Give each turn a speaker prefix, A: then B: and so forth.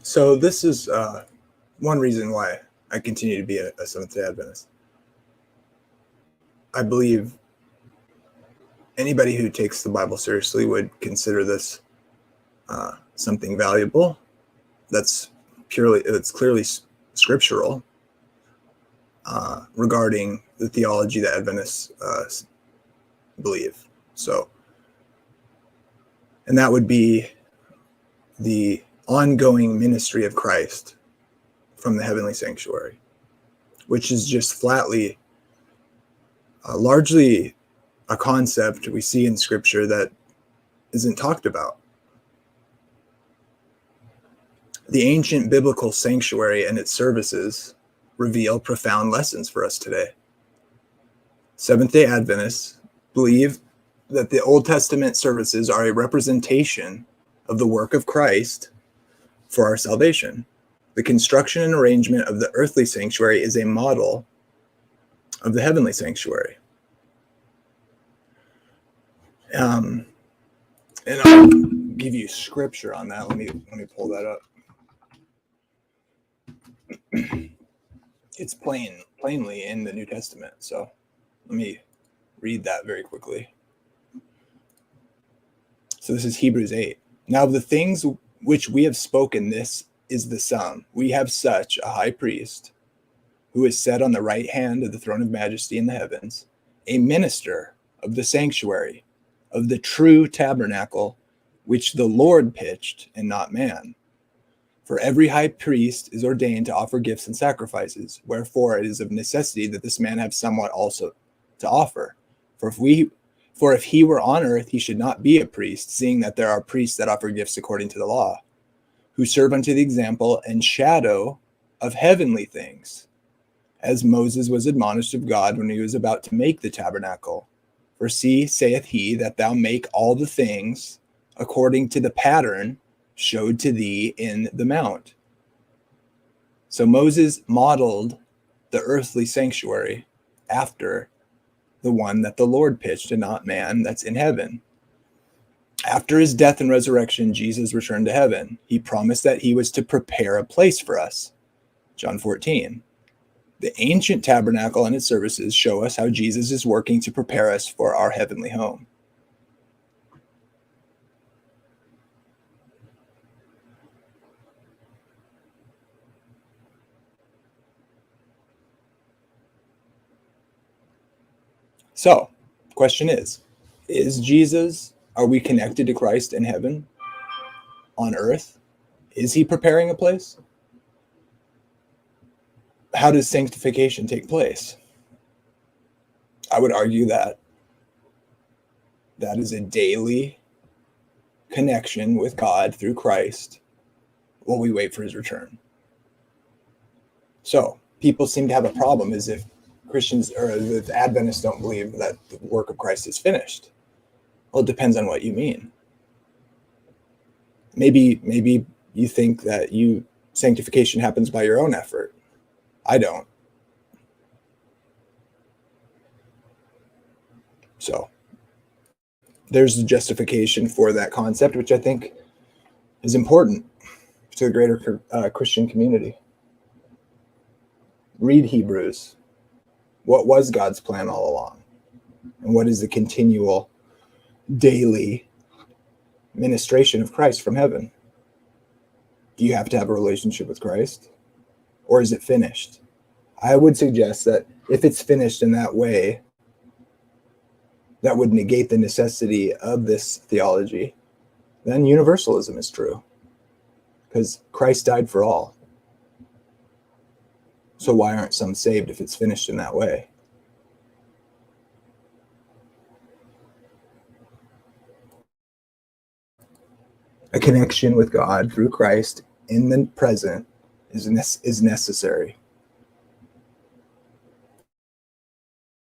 A: So this is one reason why I continue to be a Seventh-day Adventist. I believe anybody who takes the Bible seriously would consider this something valuable. It's clearly scriptural regarding the theology that Adventists believe. So, and that would be the ongoing ministry of Christ from the heavenly sanctuary, which is just flatly, largely a concept we see in Scripture that isn't talked about. The ancient biblical sanctuary and its services reveal profound lessons for us today. Seventh-day Adventists believe that the Old Testament services are a representation of the work of Christ for our salvation. The construction and arrangement of the earthly sanctuary is a model of the heavenly sanctuary. And I'll give you scripture on that. Let me pull that up. It's plainly in the New Testament. So let me read that very quickly. So this is Hebrews 8. Now of the things which we have spoken, this is the sum. We have such a high priest who is set on the right hand of the throne of majesty in the heavens, a minister of the sanctuary, of the true tabernacle, which the Lord pitched and not man. For every high priest is ordained to offer gifts and sacrifices, wherefore it is of necessity that this man have somewhat also to offer. For if he were on earth, he should not be a priest, seeing that there are priests that offer gifts according to the law, who serve unto the example and shadow of heavenly things, as Moses was admonished of God when he was about to make the tabernacle. For see, saith he, that thou make all the things according to the pattern showed to thee in the mount. So Moses modeled the earthly sanctuary after the one that the Lord pitched and not man, that's in heaven. After his death and resurrection, Jesus returned to heaven. He promised that he was to prepare a place for us. John 14. The ancient tabernacle and its services show us how Jesus is working to prepare us for our heavenly home. So, question is Jesus, are we connected to Christ in heaven, on earth? Is he preparing a place? How does sanctification take place? I would argue that is a daily connection with God through Christ while we wait for his return. So, people seem to have a problem as if Christians or the Adventists don't believe that the work of Christ is finished. Well, it depends on what you mean. Maybe you think that sanctification happens by your own effort. I don't. So there's a justification for that concept, which I think is important to the greater Christian community. Read Hebrews. What was God's plan all along? And what is the continual daily ministration of Christ from heaven? Do you have to have a relationship with Christ? Or is it finished? I would suggest that if it's finished in that way, that would negate the necessity of this theology. Then universalism is true. Because Christ died for all. So why aren't some saved if it's finished in that way? A connection with God through Christ in the present is necessary.